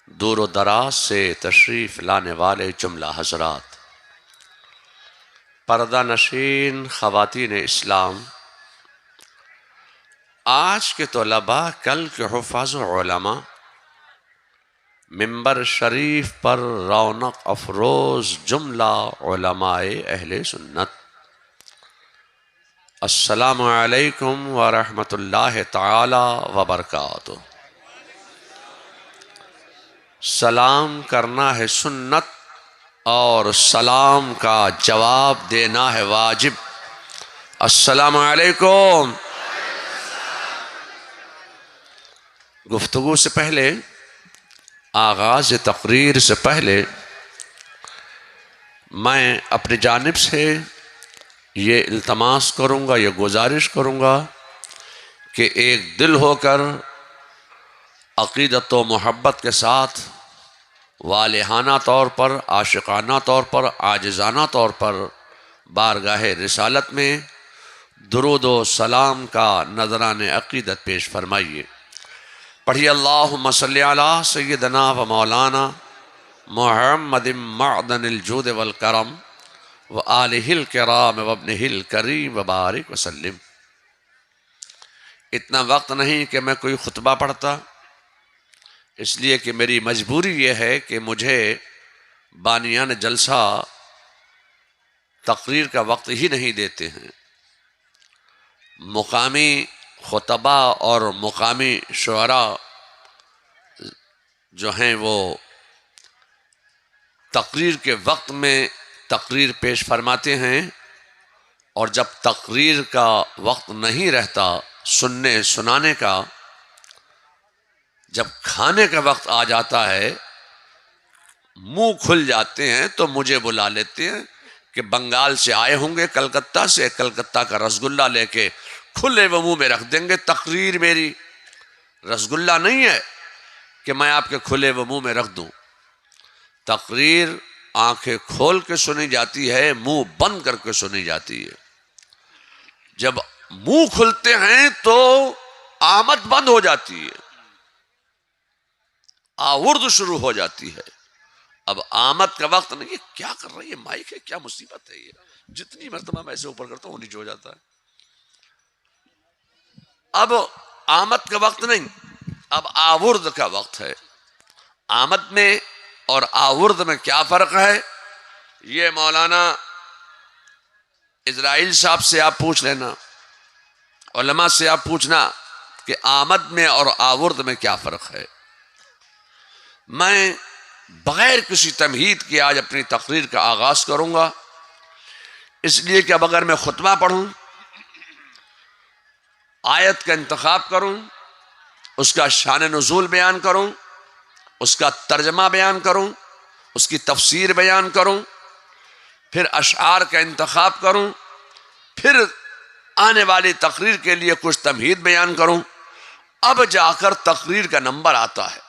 دور و دراز سے تشریف لانے والے جملہ حضرات، پردہ نشین خواتین اسلام، آج کے طلباء کل کے حفاظ علماء، ممبر شریف پر رونق افروز جملہ علماء اہل سنت، السلام علیکم ورحمۃ اللہ تعالی وبرکاتہ۔ سلام کرنا ہے سنت اور سلام کا جواب دینا ہے واجب۔ السلام علیکم۔ گفتگو سے پہلے، آغاز تقریر سے پہلے، میں اپنی جانب سے یہ التماس کروں گا، یہ گزارش کروں گا کہ ایک دل ہو کر عقیدت و محبت کے ساتھ والہانہ طور پر، عاشقانہ طور پر، عاجزانہ طور پر بارگاہ رسالت میں درود و سلام کا نذران عقیدت پیش فرمائیے۔ پڑھیے اللہم صلی علی سیدنا و مولانا محمد معدن الجود والکرم و آلہ الکرام و ابنہ الکریم و بارک وسلم۔ اتنا وقت نہیں کہ میں کوئی خطبہ پڑھتا، اس لیے کہ میری مجبوری یہ ہے کہ مجھے بانیان جلسہ تقریر کا وقت ہی نہیں دیتے ہیں۔ مقامی خطبہ اور مقامی شعراء جو ہیں وہ تقریر کے وقت میں تقریر پیش فرماتے ہیں، اور جب تقریر کا وقت نہیں رہتا سننے سنانے کا، جب کھانے کا وقت آ جاتا ہے، منہ کھل جاتے ہیں تو مجھے بلا لیتے ہیں کہ بنگال سے آئے ہوں گے، کلکتہ سے، کلکتہ کا رسگلہ لے کے کھلے وہ منہ میں رکھ دیں گے۔ تقریر میری رسگلہ نہیں ہے کہ میں آپ کے کھلے وہ منہ میں رکھ دوں۔ تقریر آنکھیں کھول کے سنی جاتی ہے، منہ بند کر کے سنی جاتی ہے۔ جب منہ کھلتے ہیں تو آمد بند ہو جاتی ہے، آورد شروع ہو جاتی ہے۔ اب آمد کا وقت نہیں، یہ کیا کر رہی ہے مائک ہے، کیا مصیبت ہے یہ، جتنی مرتبہ میں ایسے اوپر کرتا ہوں نیچے ہو جاتا ہے۔ اب آمد کا وقت نہیں، اب آورد کا وقت ہے۔ آمد میں اور آورد میں کیا فرق ہے، یہ مولانا اسرائیل صاحب سے آپ پوچھ لینا، علماء سے آپ پوچھنا کہ آمد میں اور آورد میں کیا فرق ہے۔ میں بغیر کسی تمہید کے آج اپنی تقریر کا آغاز کروں گا، اس لیے کہ اب اگر میں خطبہ پڑھوں، آیت کا انتخاب کروں، اس کا شان نزول بیان کروں، اس کا ترجمہ بیان کروں، اس کی تفسیر بیان کروں، پھر اشعار کا انتخاب کروں، پھر آنے والی تقریر کے لیے کچھ تمہید بیان کروں، اب جا کر تقریر کا نمبر آتا ہے۔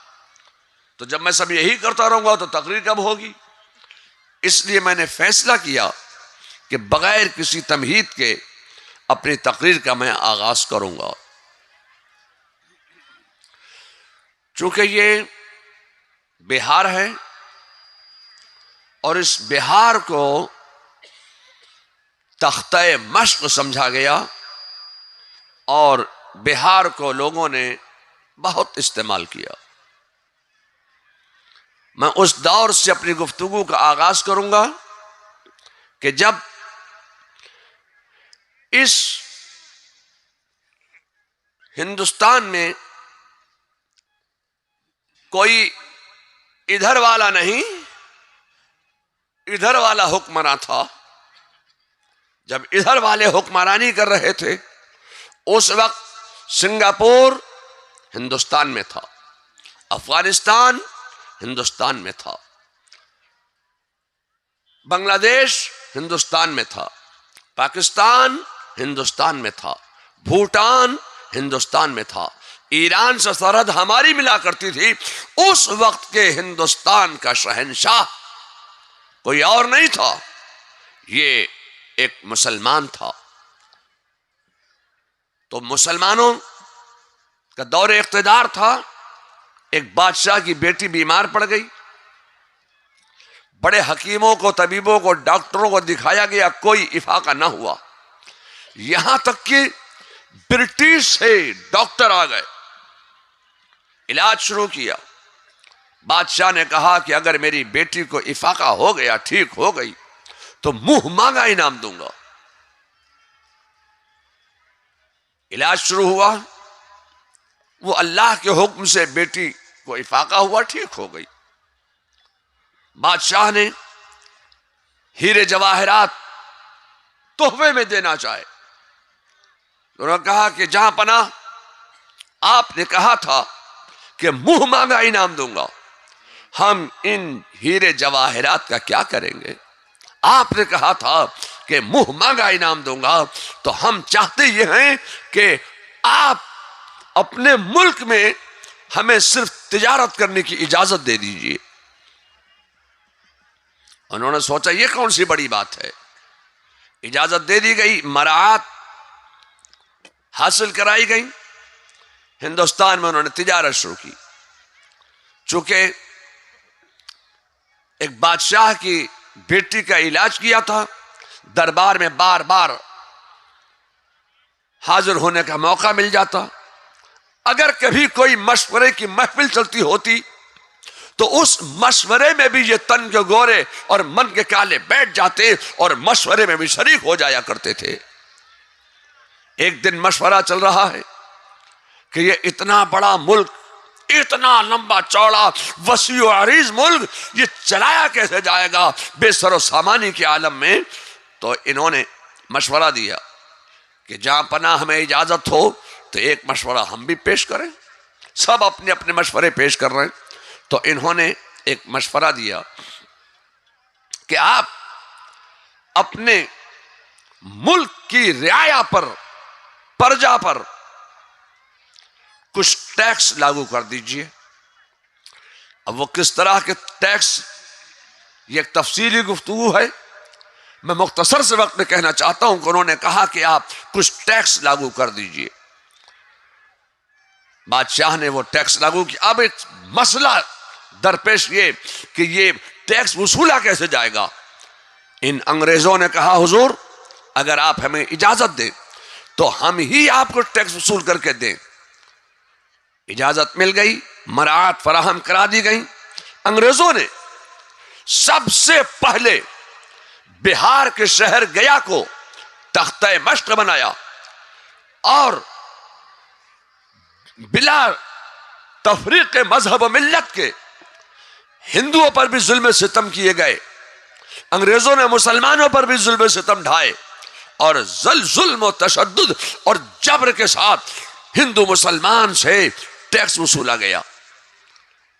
تو جب میں سب یہی کرتا رہوں گا تو تقریر کب ہوگی؟ اس لیے میں نے فیصلہ کیا کہ بغیر کسی تمہید کے اپنی تقریر کا میں آغاز کروں گا۔ چونکہ یہ بہار ہے اور اس بہار کو تختہ مشق سمجھا گیا، اور بہار کو لوگوں نے بہت استعمال کیا۔ میں اس دور سے اپنی گفتگو کا آغاز کروں گا کہ جب اس ہندوستان میں کوئی ادھر والا نہیں، ادھر والا حکمراں تھا۔ جب ادھر والے حکمرانی کر رہے تھے، اس وقت سنگاپور ہندوستان میں تھا، افغانستان ہندوستان میں تھا، بنگلہ دیش ہندوستان میں تھا، پاکستان ہندوستان میں تھا، بھوٹان ہندوستان میں تھا، ایران سے سرحد ہماری ملا کرتی تھی۔ اس وقت کے ہندوستان کا شہنشاہ کوئی اور نہیں تھا، یہ ایک مسلمان تھا۔ تو مسلمانوں کا دور اقتدار تھا، ایک بادشاہ کی بیٹی بیمار پڑ گئی، بڑے حکیموں کو، طبیبوں کو، ڈاکٹروں کو دکھایا گیا، کوئی افاقہ نہ ہوا، یہاں تک کہ برٹش سے ڈاکٹر آ گئے، علاج شروع کیا۔ بادشاہ نے کہا کہ اگر میری بیٹی کو افاقہ ہو گیا، ٹھیک ہو گئی، تو منہ مانگا انعام دوں گا۔ علاج شروع ہوا، وہ اللہ کے حکم سے بیٹی کو افاقہ ہوا، ٹھیک ہو گئی۔ بادشاہ نے ہیرے جواہرات تحفے میں دینا چاہے، انہوں نے کہا کہ جہاں پناہ آپ نے کہا تھا کہ منہ مانگا انعام دوں گا، ہم ان ہیرے جواہرات کا کیا کریں گے؟ آپ نے کہا تھا کہ منہ مانگا انعام دوں گا، تو ہم چاہتے یہ ہیں کہ آپ اپنے ملک میں ہمیں صرف تجارت کرنے کی اجازت دے دیجئے۔ انہوں نے سوچا یہ کون سی بڑی بات ہے، اجازت دے دی گئی، مراعات حاصل کرائی گئی، ہندوستان میں انہوں نے تجارت شروع کی۔ چونکہ ایک بادشاہ کی بیٹی کا علاج کیا تھا، دربار میں بار بار حاضر ہونے کا موقع مل جاتا، اگر کبھی کوئی مشورے کی محفل چلتی ہوتی تو اس مشورے میں بھی یہ تن کے گورے اور من کے کالے بیٹھ جاتے اور مشورے میں بھی شریک ہو جایا کرتے تھے۔ ایک دن مشورہ چل رہا ہے کہ یہ اتنا بڑا ملک، اتنا لمبا چوڑا وسیع و عریض ملک، یہ چلایا کیسے جائے گا بے سر و سامانی کے عالم میں؟ تو انہوں نے مشورہ دیا کہ جہاں پناہ ہمیں اجازت ہو تو ایک مشورہ ہم بھی پیش کریں۔ سب اپنے اپنے مشورے پیش کر رہے ہیں، تو انہوں نے ایک مشورہ دیا کہ آپ اپنے ملک کی رعایا پر، پرجا پر کچھ ٹیکس لاگو کر دیجئے۔ اب وہ کس طرح کے ٹیکس، یہ ایک تفصیلی گفتگو ہے، میں مختصر سے وقت میں کہنا چاہتا ہوں کہ انہوں نے کہا کہ آپ کچھ ٹیکس لاگو کر دیجئے۔ بادشاہ نے وہ ٹیکس لاگو کیا۔ اب ایک مسئلہ درپیش یہ کہ یہ ٹیکس وصولا کیسے جائے گا؟ ان انگریزوں نے کہا حضور اگر آپ ہمیں اجازت دیں تو ہم ہی آپ کو ٹیکس وصول کر کے دیں۔ اجازت مل گئی، مراعات فراہم کرا دی گئی۔ انگریزوں نے سب سے پہلے بہار کے شہر گیا کو تختہ مشق بنایا اور بلا تفریق مذہب و ملت کے ہندوؤں پر بھی ظلم ستم کیے گئے، انگریزوں نے مسلمانوں پر بھی ظلم ستم ڈھائے، اور ظلم و تشدد اور جبر کے ساتھ ہندو مسلمان سے ٹیکس وصولا گیا۔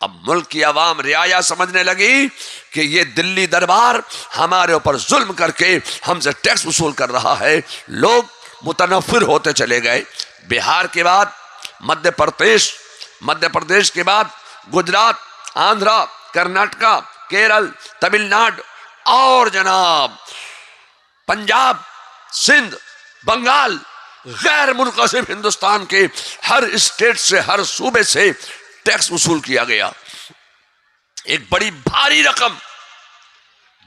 اب ملک کی عوام رعایا سمجھنے لگی کہ یہ دلی دربار ہمارے اوپر ظلم کر کے ہم سے ٹیکس وصول کر رہا ہے، لوگ متنفر ہوتے چلے گئے۔ بہار کے بعد مدھیہ پردیش کے بعد گجرات، آندھرا، کرناٹکا، کیرل، تمل ناڈو اور جناب پنجاب، سندھ، بنگال، غیر منقسم ہندوستان کے ہر اسٹیٹ سے، ہر صوبے سے ٹیکس وصول کیا گیا۔ ایک بڑی بھاری رقم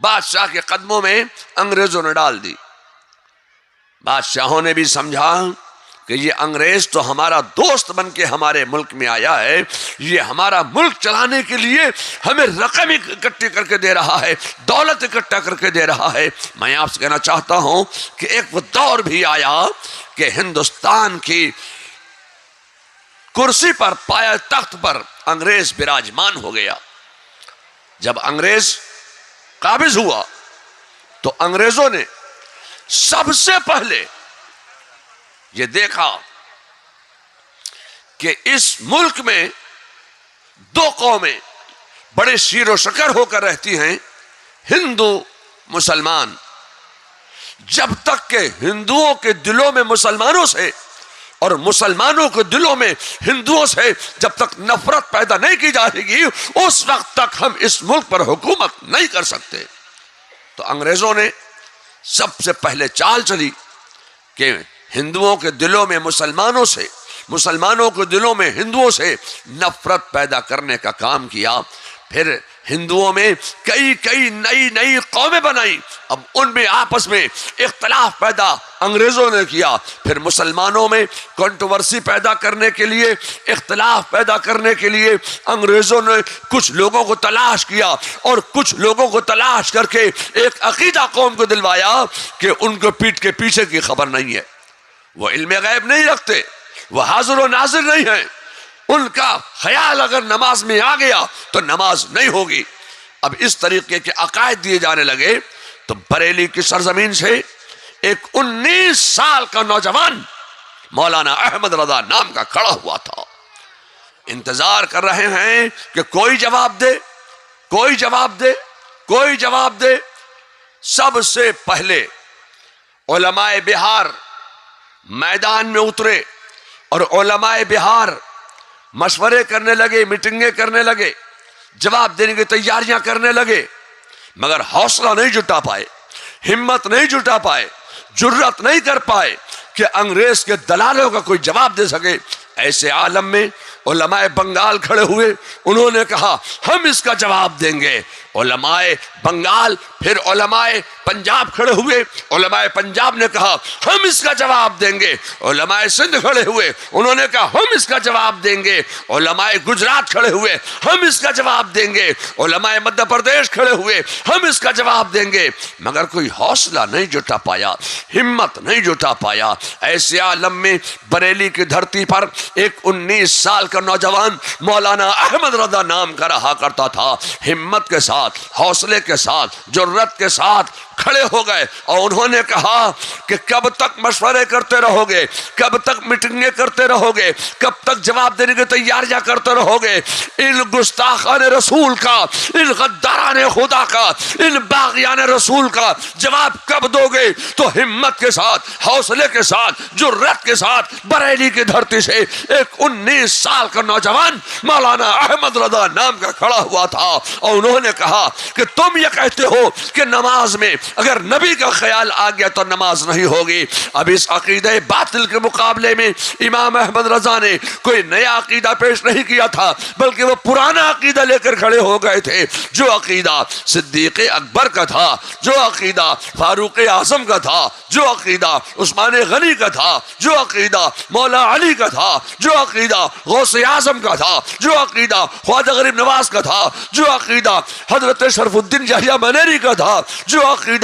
بادشاہ کے قدموں میں انگریزوں نے ڈال دی۔ بادشاہوں نے بھی سمجھا کہ یہ انگریز تو ہمارا دوست بن کے ہمارے ملک میں آیا ہے، یہ ہمارا ملک چلانے کے لیے ہمیں رقم اکٹھی کر کے دے رہا ہے، دولت اکٹھا کر کے دے رہا ہے۔ میں آپ سے کہنا چاہتا ہوں کہ ایک وہ دور بھی آیا کہ ہندوستان کی کرسی پر، پایا تخت پر انگریز براجمان ہو گیا۔ جب انگریز قابض ہوا تو انگریزوں نے سب سے پہلے یہ دیکھا کہ اس ملک میں دو قومیں بڑے شیر و شکر ہو کر رہتی ہیں، ہندو مسلمان۔ جب تک کہ ہندوؤں کے دلوں میں مسلمانوں سے اور مسلمانوں کے دلوں میں ہندوؤں سے جب تک نفرت پیدا نہیں کی جائے گی، اس وقت تک ہم اس ملک پر حکومت نہیں کر سکتے۔ تو انگریزوں نے سب سے پہلے چال چلی کہ ہندوؤں کے دلوں میں مسلمانوں سے، مسلمانوں کے دلوں میں ہندوؤں سے نفرت پیدا کرنے کا کام کیا. پھر ہندوؤں میں کئی نئی قومیں بنائی. اب ان میں آپس میں اختلاف پیدا انگریزوں نے کیا. پھر مسلمانوں میں کنٹروورسی پیدا کرنے کے لیے، اختلاف پیدا کرنے کے لیے انگریزوں نے کچھ لوگوں کو تلاش کیا اور کچھ لوگوں کو تلاش کر کے ایک عقیدہ قوم کو دلوایا کہ ان کو پیٹھ کے پیچھے کی خبر نہیں ہے، وہ علم غیب نہیں رکھتے، وہ حاضر و ناظر نہیں ہیں. ان کا خیال اگر نماز میں آ گیا تو نماز نہیں ہوگی. اب اس طریقے کے عقائد دیے جانے لگے تو بریلی کی سرزمین سے ایک 19 سال کا نوجوان مولانا احمد رضا نام کا کھڑا ہوا تھا. انتظار کر رہے ہیں کہ کوئی جواب دے، کوئی جواب دے، کوئی جواب دے. سب سے پہلے علماء بہار میدان میں اترے اور علماء بہار مشورے کرنے لگے، میٹنگیں کرنے لگے، جواب دینے کی تیاریاں کرنے لگے، مگر حوصلہ نہیں جٹا پائے، ہمت نہیں جٹا پائے، جرأت نہیں کر پائے کہ انگریز کے دلالوں کا کوئی جواب دے سکے. ایسے عالم میں علماء بنگال کھڑے ہوئے، انہوں نے کہا ہم اس کا جواب دیں گے. علماء بنگال پھر علماء پنجاب کھڑے ہوئے، علماء پنجاب نے کہا ہم اس کا جواب دیں گے. علماء سندھ کھڑے ہوئے، انہوں نے کہا ہم اس کا جواب دیں گے. علماء گجرات کھڑے ہوئے، ہم اس کا جواب دیں گے. علماء مدھیہ پردیش کھڑے ہوئے، ہم اس کا جواب دیں گے. مگر کوئی حوصلہ نہیں جٹا پایا، ہمت نہیں جٹا پایا. ایسے عالم میں بریلی کی دھرتی پر ایک 19 سال کا نوجوان مولانا احمد رضا نام کا رہا کرتا تھا. ہمت کے ساتھ، حوصلے کے ساتھ، جرأت کے ساتھ کھڑے ہو گئے اور انہوں نے کہا کہ کب تک مشورے کرتے رہو گے، کب تک میٹنگیں کرتے رہو گے، کب تک جواب دینے کی تیاریاں کرتے رہو گے. ان گستاخان رسول کا، ان غداران خدا کا، ان باغیان رسول کا جواب کب دو گے؟ تو ہمت کے ساتھ، حوصلے کے ساتھ، جرأت کے ساتھ بریلی کی دھرتی سے ایک 19 سال کا نوجوان مولانا احمد رضا نام کا کھڑا ہوا تھا اور انہوں نے کہا کہ تم یہ کہتے ہو کہ نماز میں اگر نبی کا خیال آ گیا تو نماز نہیں ہوگی. اب اس عقیدہ باطل کے مقابلے میں امام احمد رضا نے کوئی نیا عقیدہ پیش نہیں کیا تھا، بلکہ وہ پرانا عقیدہ لے کر کھڑے ہو گئے تھے. جو عقیدہ صدیق اکبر کا تھا، جو عقیدہ فاروق اعظم کا تھا، جو عقیدہ عثمان غنی کا تھا، جو عقیدہ مولا علی کا تھا، جو عقیدہ غوث اعظم کا تھا، جو عقیدہ خواجہ غریب نواز کا تھا، جو عقیدہ حضرت شرف الدین یحییٰ منیری کا تھا، جو عقیدہ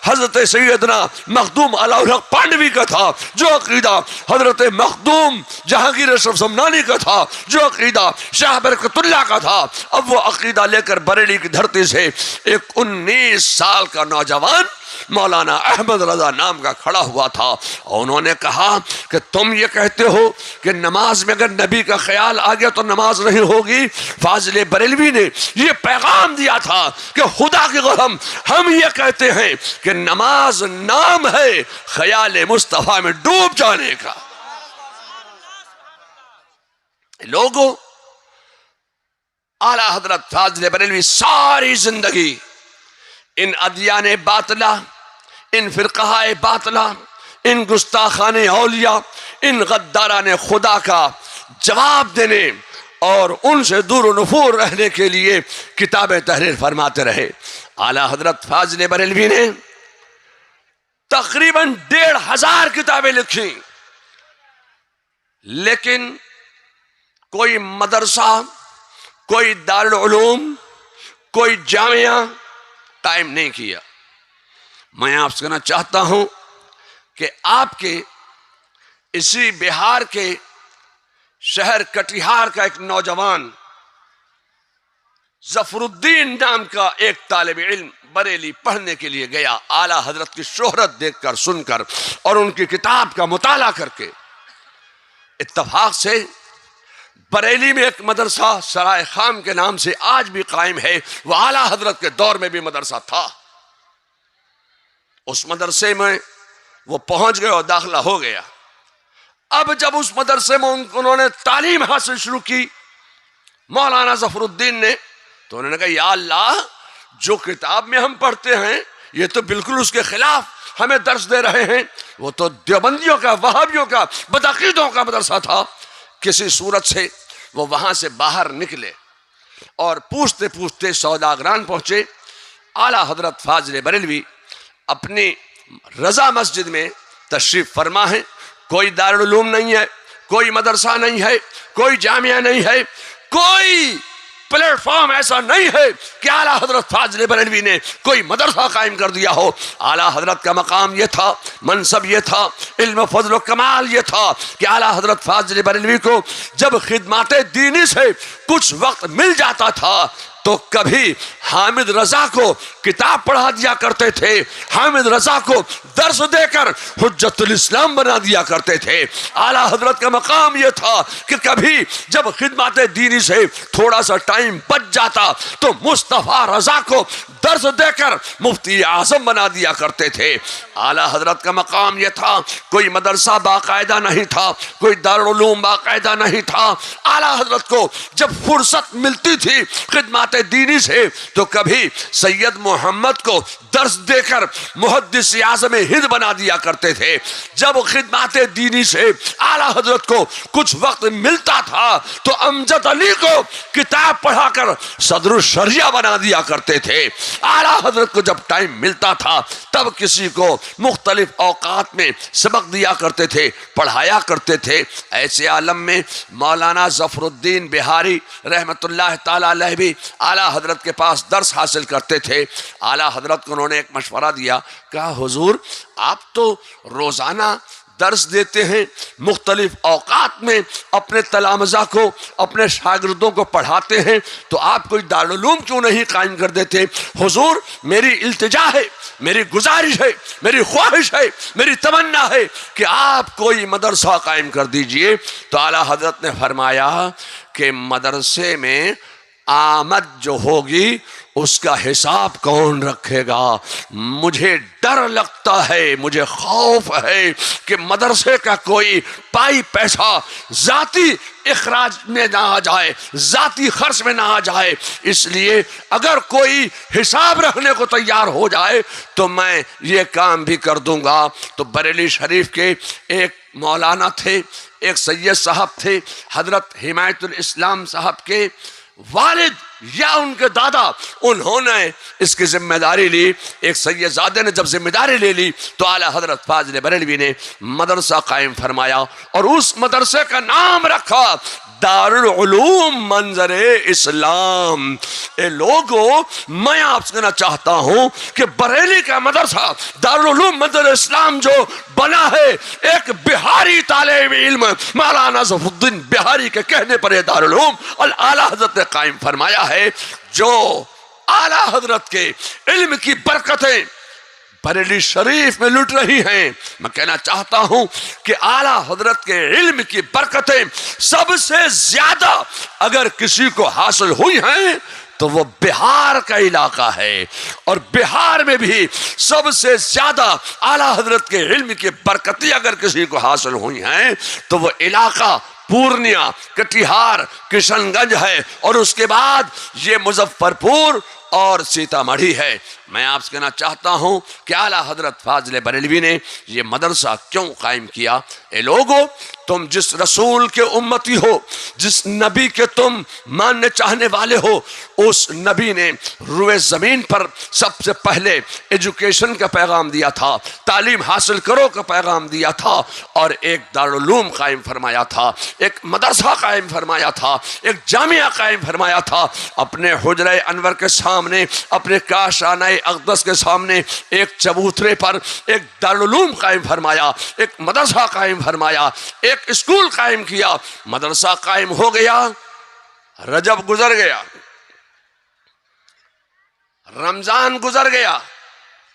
حضرت سیدنا مخدوم علاء الحق پانڈوی کا تھا، جو عقیدہ حضرت مخدوم جہانگیر اشرف سمنانی کا تھا، جو عقیدہ شاہ برکت اللہ کا تھا. اب وہ عقیدہ لے کر بریلی کی دھرتی سے ایک 19 سال کا نوجوان مولانا احمد رضا نام کا کھڑا ہوا تھا اور انہوں نے کہا کہ تم یہ کہتے ہو کہ نماز میں اگر نبی کا خیال آ گیا تو نماز نہیں ہوگی. فاضل بریلوی نے یہ پیغام دیا تھا کہ خدا کی قسم ہم یہ کہتے ہیں کہ نماز نام ہے خیال مصطفیٰ میں ڈوب جانے کا. لوگوں، اعلیٰ حضرت فاضل بریلوی ساری زندگی ان ادیان باطلہ، ان فرقہ باطلہ، ان گستاخان اولیاء، ان غداران خدا کا جواب دینے اور ان سے دور و نفور رہنے کے لیے کتابیں تحریر فرماتے رہے. اعلیٰ حضرت فاضل بریلوی نے تقریباً 1500 کتابیں لکھی، لیکن کوئی مدرسہ، کوئی دارالعلوم، کوئی جامعہ قائم نہیں کیا. میں آپ سے کہنا چاہتا ہوں کہ آپ کے اسی بہار کے شہر کٹیہار کا ایک نوجوان ظفر الدین نام کا ایک طالب علم بریلی پڑھنے کے لیے گیا. اعلیٰ حضرت کی شہرت دیکھ کر، سن کر اور ان کی کتاب کا مطالعہ کر کے اتفاق سے بریلی میں ایک مدرسہ سرائے خام کے نام سے آج بھی قائم ہے. وہ اعلیٰ حضرت کے دور میں بھی مدرسہ تھا. اس مدرسے میں وہ پہنچ گئے اور داخلہ ہو گیا. اب جب اس مدرسے میں انہوں نے تعلیم حاصل شروع کی مولانا ظفر الدین نے، تو انہوں نے کہا یا اللہ، جو کتاب میں ہم پڑھتے ہیں یہ تو بالکل اس کے خلاف ہمیں درس دے رہے ہیں. وہ تو دیوبندیوں کا، وہابیوں کا، بدعقیدوں کا مدرسہ تھا. کسی صورت سے وہ وہاں سے باہر نکلے اور پوچھتے پوچھتے سوداگران پہنچے. اعلیٰ حضرت فاضل بریلوی اپنی رضا مسجد میں تشریف فرما ہے. کوئی دارالعلوم نہیں ہے، کوئی مدرسہ نہیں ہے، کوئی جامعہ نہیں ہے، کوئی پلیٹ فارم ایسا نہیں ہے کہ اعلیٰ حضرت فاضل بریلوی نے کوئی مدرسہ قائم کر دیا ہو. اعلیٰ حضرت کا مقام یہ تھا، منصب یہ تھا، علم و فضل و کمال یہ تھا کہ اعلیٰ حضرت فاضل بریلوی کو جب خدمات دینی سے کچھ وقت مل جاتا تھا تو کبھی حامد رضا کو کتاب پڑھا دیا کرتے تھے، حامد رضا کو درس دے کر حجت الاسلام بنا دیا کرتے تھے. اعلیٰ حضرت کا مقام یہ تھا کہ کبھی جب خدمات دینی سے تھوڑا سا ٹائم بچ جاتا تو مصطفیٰ رضا کو درس دے کر مفتی اعظم بنا دیا کرتے تھے. اعلیٰ حضرت کا مقام یہ تھا، کوئی مدرسہ باقاعدہ نہیں تھا، کوئی دارالعلوم باقاعدہ نہیں تھا. اعلیٰ حضرت کو جب فرصت ملتی تھی خدمات دینی سے تو کبھی سید محمد کو درس دے کر محدث اعظم ہند بنا دیا کرتے تھے. جب خدمات دینی سے اعلیٰ حضرت کو کچھ وقت ملتا تھا تو امجد علی کو کتاب پڑھا کر صدر الشریعہ بنا دیا کرتے تھے. اعلیٰ حضرت کو جب ٹائم ملتا تھا تب کسی کو مختلف اوقات میں سبق دیا کرتے تھے، پڑھایا کرتے تھے. ایسے عالم میں مولانا ظفر الدین بہاری رحمت اللہ تعالی علیہ بھی اعلیٰ حضرت کے پاس درس حاصل کرتے تھے. اعلیٰ حضرت کو انہوں نے ایک مشورہ دیا، کہا حضور آپ تو روزانہ درس دیتے ہیں، مختلف اوقات میں اپنے تلامذہ کو، اپنے شاگردوں کو پڑھاتے ہیں، تو آپ کوئی دارالعلوم کیوں نہیں قائم کر دیتے؟ حضور میری التجا ہے، میری گزارش ہے، میری خواہش ہے، میری تمنا ہے کہ آپ کوئی مدرسہ قائم کر دیجئے. تو اعلیٰ حضرت نے فرمایا کہ مدرسے میں آمد جو ہوگی اس کا حساب کون رکھے گا؟ مجھے ڈر لگتا ہے، مجھے خوف ہے کہ مدرسے کا کوئی پائی پیسہ ذاتی اخراج میں نہ آ جائے، ذاتی خرچ میں نہ آ جائے. اس لیے اگر کوئی حساب رکھنے کو تیار ہو جائے تو میں یہ کام بھی کر دوں گا. تو بریلی شریف کے ایک مولانا تھے، ایک سید صاحب تھے، حضرت حمایت الاسلام صاحب کے والد یا ان کے دادا، انہوں نے اس کی ذمہ داری لی. ایک سید زادے نے جب ذمہ داری لے لی تو اعلیٰ حضرت فاضل بریلوی نے مدرسہ قائم فرمایا اور اس مدرسے کا نام رکھا دارالعلوم منظر اسلام. اے لوگو میں آپ سے کہنا چاہتا ہوں کہ بریلی کا مدرسہ دارالعلوم منظر اسلام جو بنا ہے ایک بہاری طالب علم مولانا ظفر الدین بہاری کے کہنے پر یہ دارالعلوم اور اعلیٰ حضرت نے قائم فرمایا ہے. جو اعلیٰ حضرت کے علم کی برکتیں بریلی شریف میں لٹ رہی ہیں، میں کہنا چاہتا ہوں کہ اعلیٰ حضرت کے علم کی برکتیں سب سے زیادہ اگر کسی کو حاصل ہوئی ہیں تو وہ بہار کا علاقہ ہے. اور بہار میں بھی سب سے زیادہ اعلیٰ حضرت کے علم کی برکتیں اگر کسی کو حاصل ہوئی ہیں تو وہ علاقہ پورنیا، کٹیہار، کشن گنج ہے، اور اس کے بعد یہ مظفر پور اور سیتا مڑھی ہے. میں آپ سے کہنا چاہتا ہوں کہ اعلیٰ حضرت فاضل بریلوی نے یہ مدرسہ کیوں قائم کیا؟ اے لوگو تم جس رسول کے امتی ہو، جس نبی کے تم ماننے چاہنے والے ہو، اس نبی نے روئے زمین پر سب سے پہلے ایجوکیشن کا پیغام دیا تھا، تعلیم حاصل کرو کا پیغام دیا تھا، اور ایک دارالعلوم قائم فرمایا تھا، ایک مدرسہ قائم فرمایا تھا، ایک جامعہ قائم فرمایا تھا. اپنے حجرہ انور کے سامنے، اپنے کاشانہ اقدس کے سامنے ایک چبوترے پر ایک دارالعلوم قائم فرمایا، ایک مدرسہ قائم فرمایا، ایک اسکول قائم کیا. مدرسہ قائم ہو گیا، رجب گزر گیا، رمضان گزر گیا،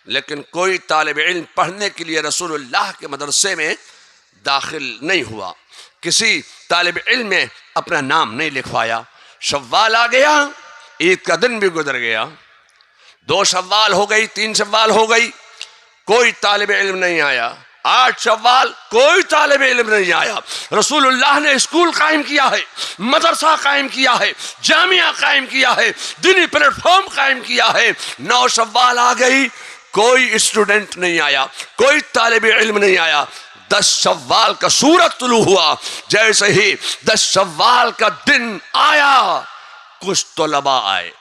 لیکن کوئی طالب علم پڑھنے کے لیے رسول اللہ کے مدرسے میں داخل نہیں ہوا. کسی طالب علم نے اپنا نام نہیں لکھوایا. شوال آ گیا، عید کا دن بھی گزر گیا، 2 شوال ہو گئی، 3 شوال ہو گئی، کوئی طالب علم نہیں آیا. 8 شوال کوئی طالب علم نہیں آیا. رسول اللہ نے اسکول قائم کیا ہے، مدرسہ قائم کیا ہے، جامعہ قائم کیا ہے، دینی پلیٹ فارم قائم کیا ہے. 9 شوال آ گئی، کوئی اسٹوڈنٹ نہیں آیا، کوئی طالب علم نہیں آیا. 10 شوال کا سورج طلوع ہوا، جیسے ہی 10 شوال کا دن آیا کچھ طلباء آئے.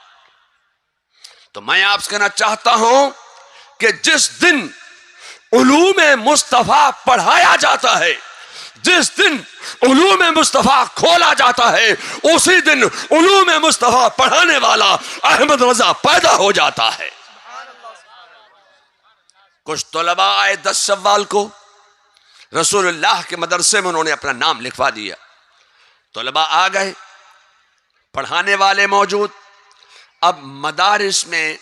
تو میں آپ سے کہنا چاہتا ہوں کہ جس دن علوم مصطفیٰ پڑھایا جاتا ہے، جس دن علوم مصطفیٰ کھولا جاتا ہے، اسی دن علوم مصطفیٰ پڑھانے والا احمد رضا پیدا ہو جاتا ہے. کچھ طلباء آئے 10 شوال کو، رسول اللہ کے مدرسے میں انہوں نے اپنا نام لکھوا دیا. طلباء آ گئے، پڑھانے والے موجود. اب مدارس میں